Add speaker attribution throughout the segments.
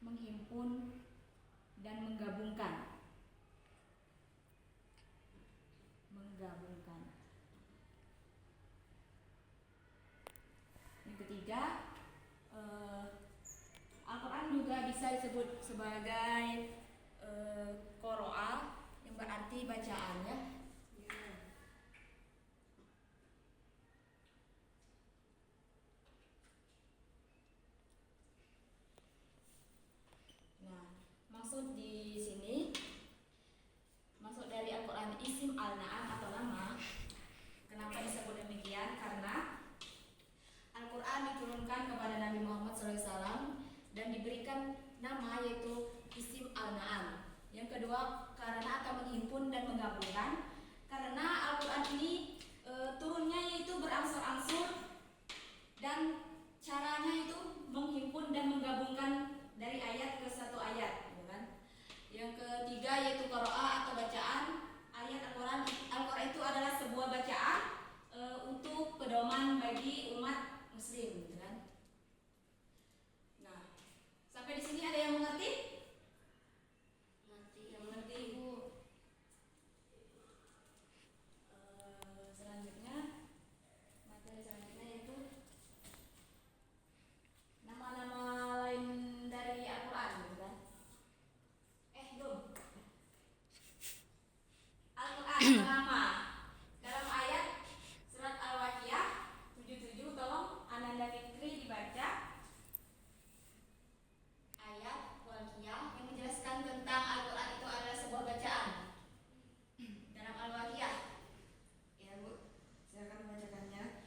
Speaker 1: menghimpun dan menggabungkan. Yang ketiga, Al-Quran juga bisa disebut sebagai qoro'ah, yang berarti bacaan ya. Nah, maksud di sini, maksud dari Al-Quran isim al-na'am atau nama. Kenapa disebut demikian? Karena Al-Quran diturunkan kepada Nabi Muhammad SAW dan diberikan nama yaitu isim al-na'am. Yang kedua, karena akan menghimpun dan menggabungkan. Karena Al-Quran ini turunnya yaitu berangsur-angsur dan caranya itu menghimpun dan menggabungkan dari ayat ke satu ayat, gitu kan? Yang ketiga yaitu qiraah atau bacaan. Ayat Al-Quran itu adalah sebuah bacaan untuk pedoman bagi umat Muslim, gitu kan? Nah, sampai di sini ada yang mengerti? Yang mengerti Ibu. Selanjutnya, materi selanjutnya yaitu nama-nama lain dari Al-Quran, gitu kan? Belum. Al-Quran nama dalam ayat surat Al-Waqiah 77, tolong Ananda Fitri dibaca ayat Waqiah yang menjelaskan tentang Al-Quran itu adalah sebuah bacaan dalam Al-Waqiah. Ya Bu, silakan membacakannya.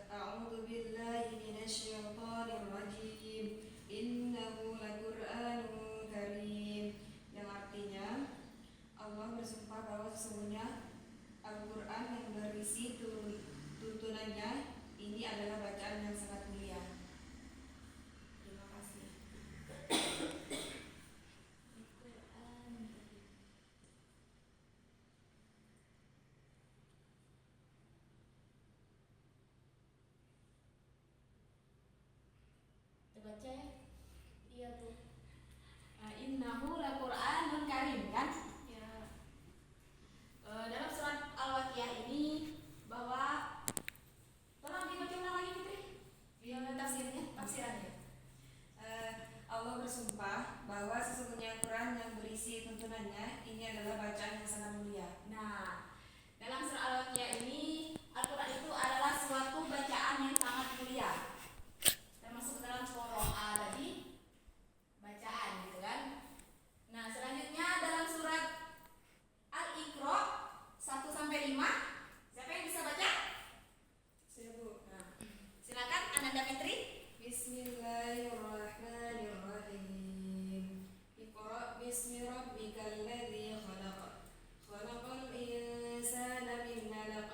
Speaker 1: A'udzu billahi minasyaitonir rajim. Innahu laqur'anun karim. Yang artinya Allah bersumpah bahwa sesungguhnya Al-Quran yang berisi tuntunannya ini adalah bacaan yang sangat mulia. Terima kasih. Kita baca ya. Iya Bu. Innahu laqur'anun karim, kan? Ya. Dalam surat Al-Waqiah ini bahwa tolong dibaca ulang lagi Fitri. Tafsirannya. Allah bersumpah bahwa sesungguhnya Al-Quran yang berisi tuntunannya ini adalah bacaan yang sangat mulia. Nah, dalam surah Al-Waqiah ini Al-Quran itu adalah suatu bacaan yang sangat mulia. Termasuk dalam qiraah tadi bacaan, gitu kan? Nah, selanjutnya dalam surat Al-Iqra 1 sampai 5. Siapa yang bisa baca? Saya Bu. Nah, silakan Ananda Fitri. Bismillahirrahmanirrahim. Iqra bismi rabbikal ladzi khalaq. Khalaqal insana min 'alaq.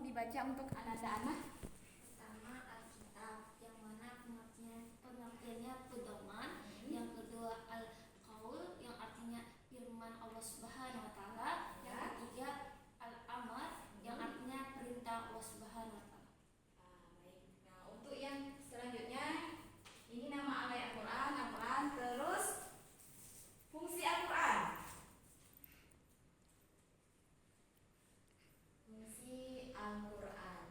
Speaker 1: dibaca untuk anak-anak?
Speaker 2: Pertama Alkitab, yang mana pengertiannya pedoman. Yang kedua Al-Qaul, yang artinya firman Allah Subhanahu wa taala. Yang ketiga Al-Amr, yang artinya perintah Allah Subhanahu wa taala.
Speaker 1: Baik. Nah, untuk yang selanjutnya ini nama ayat Al-Quran, terus fungsi Al-Quran. Fungsi Al-Quran.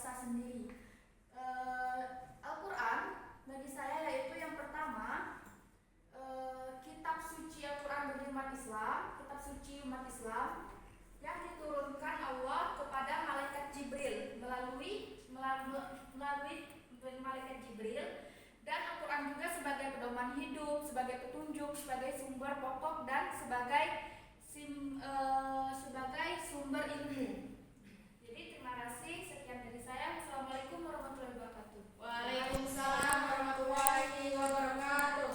Speaker 1: bahasa sendiri. Al-Quran bagi saya yaitu yang pertama kitab suci Al-Quran bagi umat Islam, kitab suci umat Islam yang diturunkan Allah kepada malaikat Jibril melalui malaikat Jibril, dan Al-Quran juga sebagai pedoman hidup, sebagai petunjuk, sebagai sumber pokok dan sebagai sumber ilmu. Jadi terima kasih, sekian dari saya. Assalamualaikum warahmatullahi wabarakatuh.
Speaker 3: Waalaikumsalam warahmatullahi wabarakatuh.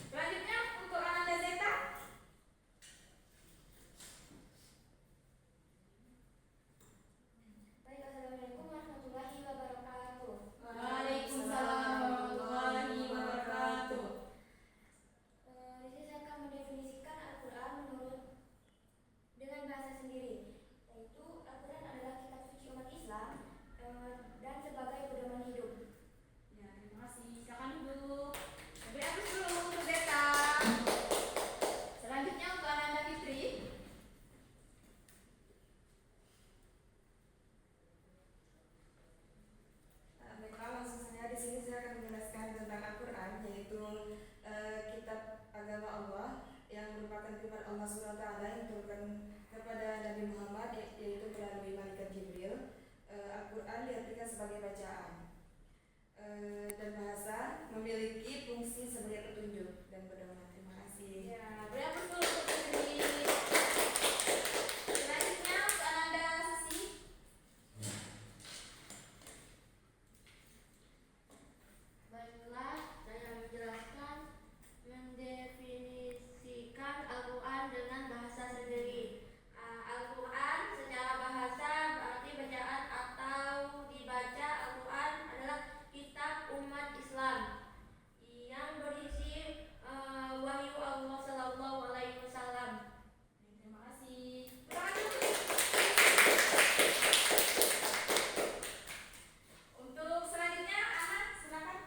Speaker 1: Selanjutnya untuk Ananda Zeta.
Speaker 2: Baik, assalamualaikum warahmatullahi wabarakatuh.
Speaker 3: Waalaikumsalam warahmatullahi wabarakatuh.
Speaker 2: Di sini saya akan mendefinisikan Al-Quran menurut dengan bahasa sendiri, yaitu Al-Quran adalah kitab suci umat Islam dan sebagai pedoman hidup.
Speaker 1: Ya, terima kasih. Silakan duduk. Beri aplaus dulu untuk Zeta. Selanjutnya untuk Ananda Fitri.
Speaker 3: Baiklah, langsung saja di sini saya akan menjelaskan tentang Al-Quran, yaitu kitab agama Allah yang merupakan firman Allah SWT yang diturunkan kepada Nabi Muhammad, yaitu melalui malaikat Jibril. Al-Quran diartikan sebagai bacaan dan bahasa, memiliki fungsi sebagai petunjuk dan pedoman. Terima kasih.
Speaker 1: Ya, beri aplaus dulu untuk Fitri. Selanjutnya untuk Ananda Susi.
Speaker 2: Baiklah, saya menjelaskan mendefinisikan Al-Quran dengan bahasa sendiri. Al-Quran secara bahasa berarti bacaan atau dibaca. Al-Quran adalah kitab umat Islam yang berisi wahyu Allah Sallallahu Alaihi Wasallam.
Speaker 1: Terima kasih. Silakan. Untuk selanjutnya Ana, silakan.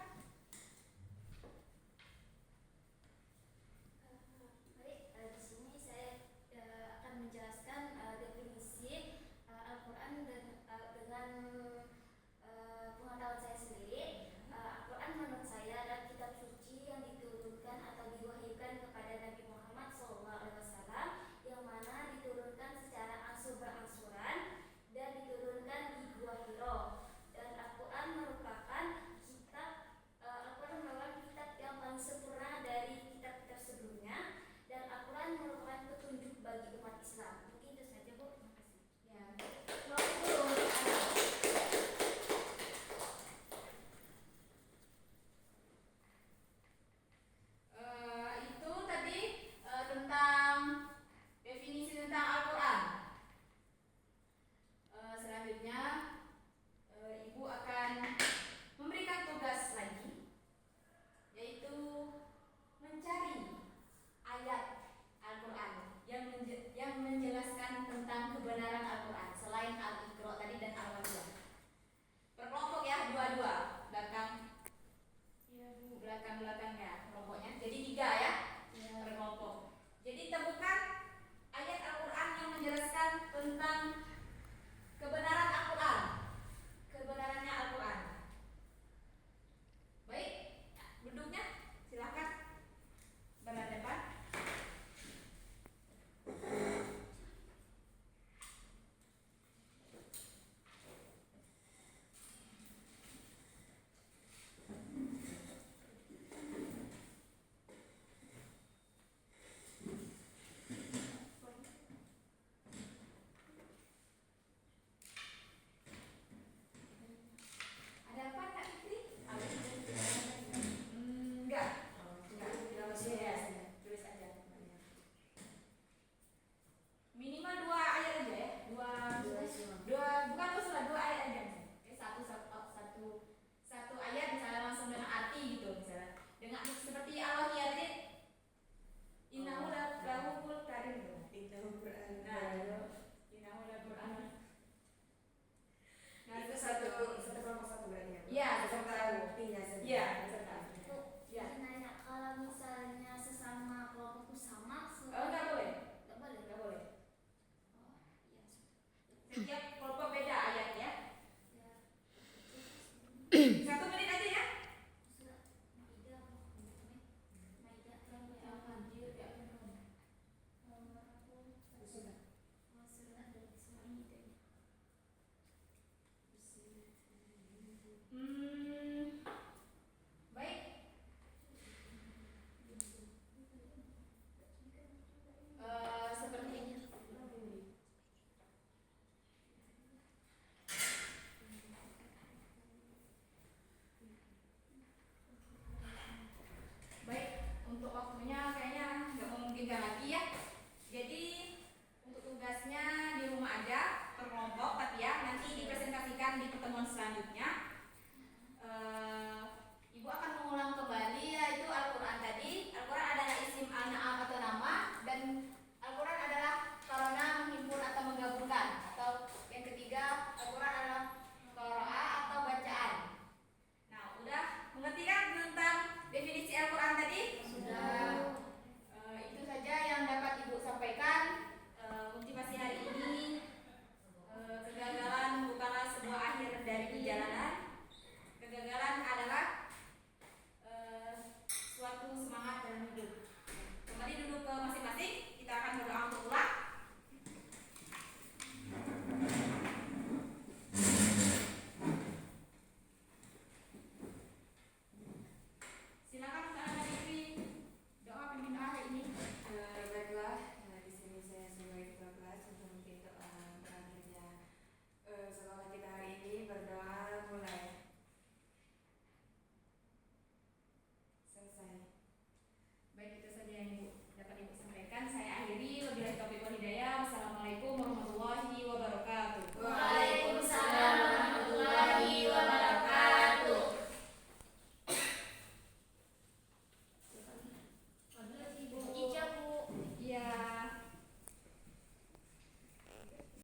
Speaker 2: Baik, di sini saya akan menjelaskan definisi Al-Quran dengan pengetahuan saya sendiri. Al-Quran menurut saya adalah kitab suci yang diturunkan atau diwahyukan kepada Nabi Muhammad SAW, yang mana diturunkan secara ansur berangsuran dan diturunkan di Gua Hiro. Dan Al-Quran merupakan kitab yang paling sempurna dari kitab-kitab sebelumnya, dan Al-Quran merupakan petunjuk bagi umat Islam. Mungkin itu saja, Bu. Terima kasih.
Speaker 1: Ya. Aplaus dulu untuk Ana. Itu tadi tentang definisi tentang Al-Quran. Selanjutnya Ibu akan memberikan tugas lagi, yaitu mencari ayat Al-Quran yang menjelaskan tentang kebenaran Al-Quran selain Al-Iqra tadi dan Al-Waqiah. Berkelompok ya, dua-dua, belakang-belakangnya kelompoknya. Jadi 3 ya, berkelompok. Jadi temukan ayat Al-Quran yang menjelaskan tentang kebenaran Al-Quran, kebenarannya Al-Quran. Baik, duduknya silakan berhadapan. Ada apa Kak Fitri? Enggak. Ya, tulis aja. Minimal 2 ayat aja ya. Bukan usul, 2 ayat aja. Oke, satu ayat misalnya langsung dengan arti gitu misalnya. Dengan seperti Allah tadi innahu lahul karim gitu.
Speaker 3: Innahu Quran.
Speaker 1: Nah, innahu lahul Quran. Nah,
Speaker 3: Itu satu kelompok satu berarti ya?
Speaker 1: Iya,
Speaker 3: beserta buktinya sendiri.
Speaker 1: Iya, beserta.
Speaker 2: Bu,
Speaker 1: Ya.
Speaker 2: izin nanya, kalau misalnya sesama kelompokku sama,
Speaker 1: Oh, enggak boleh.
Speaker 2: Nggak boleh.
Speaker 1: Enggak boleh.
Speaker 2: Oh, iya.
Speaker 1: Setiap kelompok beda selanjutnya